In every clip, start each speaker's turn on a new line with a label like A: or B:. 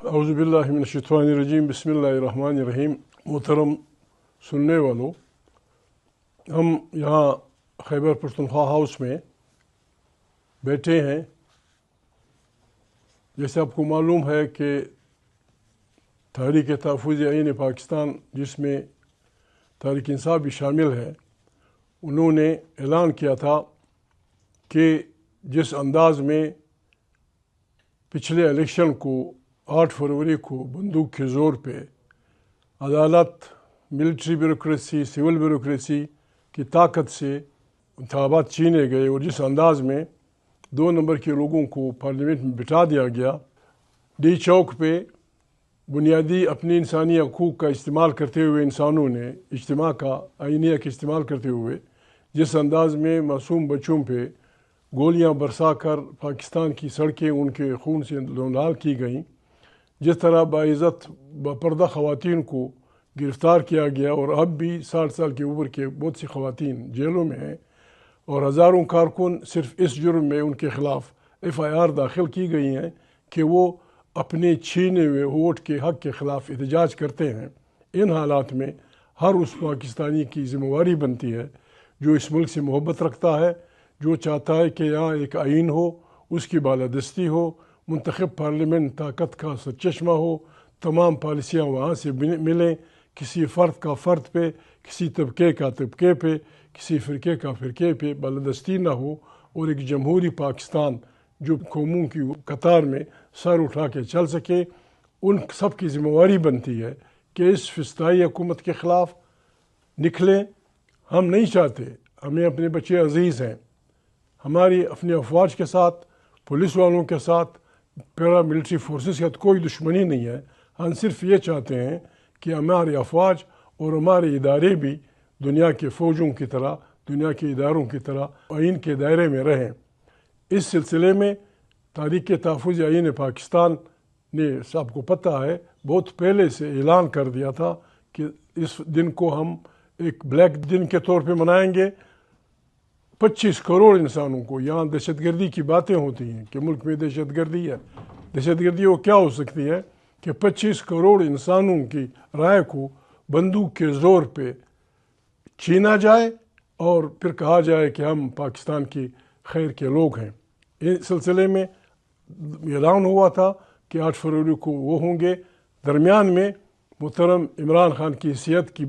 A: اعوذ باللہ من الشیطان الرجیم، بسم اللہ الرحمن الرحیم۔ محترم سننے والوں، ہم یہاں خیبر پختونخوا ہاؤس میں بیٹھے ہیں۔ جیسے آپ کو معلوم ہے کہ تحریک تحفظ آئین پاکستان، جس میں تحریک انصاف بھی شامل ہے، انہوں نے اعلان کیا تھا کہ جس انداز میں پچھلے الیکشن کو 8 فروری کو بندوق کے زور پہ عدالت، ملٹری بیوروکریسی، سول بیوروکریسی کی طاقت سے انتخابات چھینے گئے، اور جس انداز میں 2 نمبر کے لوگوں کو پارلیمنٹ میں بٹھا دیا گیا، ڈی چوک پہ بنیادی اپنی انسانی حقوق کا استعمال کرتے ہوئے انسانوں نے اجتماع کا آئینیہ کا استعمال کرتے ہوئے جس انداز میں معصوم بچوں پہ گولیاں برسا کر پاکستان کی سڑکیں ان کے خون سے لال کی گئیں، جس طرح باعزت باپردہ خواتین کو گرفتار کیا گیا، اور اب بھی 60 سال کے اوپر کے بہت سی خواتین جیلوں میں ہیں، اور ہزاروں کارکن صرف اس جرم میں ان کے خلاف FIR داخل کی گئی ہیں کہ وہ اپنے چھینے ہوئے ووٹ کے حق کے خلاف احتجاج کرتے ہیں۔ ان حالات میں ہر اس پاکستانی کی ذمہ داری بنتی ہے جو اس ملک سے محبت رکھتا ہے، جو چاہتا ہے کہ یہاں ایک آئین ہو، اس کی بالادستی ہو، منتخب پارلیمنٹ طاقت کا سرچشمہ ہو، تمام پالیسیاں وہاں سے ملیں، کسی فرد کا فرد پہ، کسی طبقے کا طبقے پہ، کسی فرقے کا فرقے پہ بالادستی نہ ہو، اور ایک جمہوری پاکستان جو قوموں کی قطار میں سر اٹھا کے چل سکے۔ ان سب کی ذمہ داری بنتی ہے کہ اس فسطائی حکومت کے خلاف نکلیں۔ ہم نہیں چاہتے، ہمیں اپنے بچے عزیز ہیں، ہماری اپنے افواج کے ساتھ، پولیس والوں کے ساتھ، پیرا ملٹری فورسز کے ساتھ کوئی دشمنی نہیں ہے۔ ہم صرف یہ چاہتے ہیں کہ ہمارے افواج اور ہمارے ادارے بھی دنیا کے فوجوں کی طرح، دنیا کے اداروں کی طرح آئین کے دائرے میں رہیں۔ اس سلسلے میں تحریک تحفظ آئین پاکستان نے، سب کو پتہ ہے، بہت پہلے سے اعلان کر دیا تھا کہ اس دن کو ہم ایک بلیک دن کے طور پہ منائیں گے۔ 25 کروڑ انسانوں کو، یہاں دہشت گردی کی باتیں ہوتی ہیں کہ ملک میں دہشت گردی ہے۔ دہشت گردی وہ کیا ہو سکتی ہے کہ 25 کروڑ انسانوں کی رائے کو بندوق کے زور پہ چھینا جائے اور پھر کہا جائے کہ ہم پاکستان کی خیر کے لوگ ہیں۔ اس سلسلے میں اعلان ہوا تھا کہ 8 فروری کو وہ ہوں گے۔ درمیان میں محترم عمران خان کی صحت کی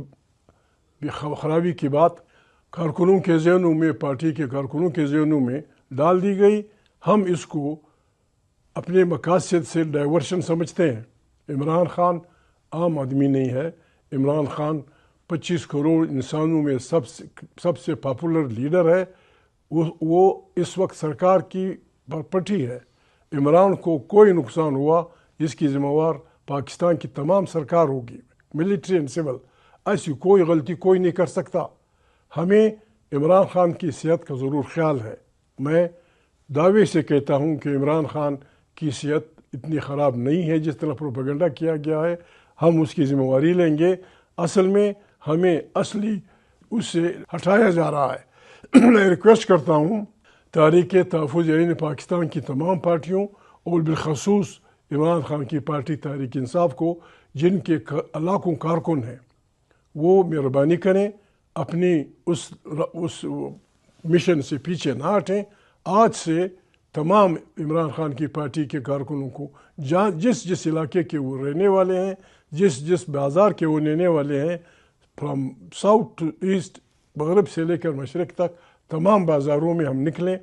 A: خرابی کی بات کارکنوں کے ذہنوں میں، پارٹی کے کارکنوں کے ذہنوں میں ڈال دی گئی۔ ہم اس کو اپنے مقاصد سے ڈائیورشن سمجھتے ہیں۔ عمران خان عام آدمی نہیں ہے۔ عمران خان 25 کروڑ انسانوں میں سب سے پاپولر لیڈر ہے۔ وہ اس وقت سرکار کی پرپٹی ہے۔ عمران کو کوئی نقصان ہوا، اس کی ذمہ دار پاکستان کی تمام سرکار ہوگی، ملٹری اینڈ سول۔ ایسی کوئی غلطی کوئی نہیں کر سکتا۔ ہمیں عمران خان کی صحت کا ضرور خیال ہے۔ میں دعوے سے کہتا ہوں کہ عمران خان کی صحت اتنی خراب نہیں ہے جس طرح پروپیگنڈا کیا گیا ہے۔ ہم اس کی ذمہ داری لیں گے۔ اصل میں ہمیں اصلی اس سے ہٹایا جا رہا ہے۔ میں ریکویسٹ کرتا ہوں تحریک تحفظ آئین پاکستان کی تمام پارٹیوں، اور بالخصوص عمران خان کی پارٹی تحریک انصاف کو، جن کے لاکھوں کارکن ہیں، وہ مہربانی کریں، اپنی اس مشن سے پیچھے نہ ہٹیں۔ آج سے تمام عمران خان کی پارٹی کے کارکنوں کو، جس علاقے کے وہ رہنے والے ہیں، جس بازار کے وہ رہنے والے ہیں، فرام ساؤتھ ٹو ایسٹ، مغرب سے لے کر مشرق تک، تمام بازاروں میں ہم نکلیں۔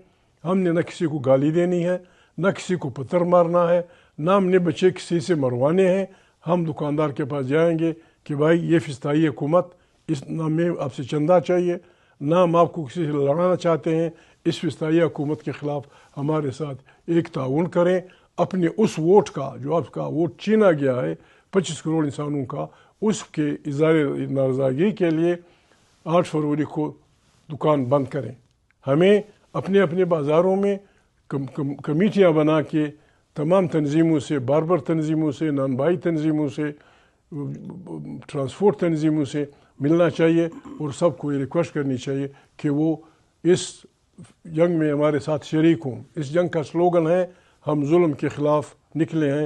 A: ہم نے نہ کسی کو گالی دینی ہے، نہ کسی کو پتھر مارنا ہے، نہ ہم نے بچے کسی سے مروانے ہیں۔ ہم دکاندار کے پاس جائیں گے کہ بھائی یہ فسطائی حکومت، نہ ہمیں آپ سے چندہ چاہیے، نہ ہم آپ کو کسی سے لڑانا چاہتے ہیں۔ اس فسطائی حکومت کے خلاف ہمارے ساتھ ایک تعاون کریں۔ اپنے اس ووٹ کا، جو آپ کا ووٹ چھینا گیا ہے 25 کروڑ انسانوں کا، اس کے اظہار نارضاگی کے لیے 8 فروری کو دکان بند کریں۔ ہمیں اپنے اپنے بازاروں میں کمیٹیاں بنا کے تمام تنظیموں سے، باربر تنظیموں سے، نان بائی تنظیموں سے، ٹرانسپورٹ تنظیموں سے ملنا چاہیے، اور سب کو یہ ریکویسٹ کرنی چاہیے کہ وہ اس جنگ میں ہمارے ساتھ شریک ہوں۔ اس جنگ کا سلوگن ہے، ہم ظلم کے خلاف نکلے ہیں،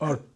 A: 8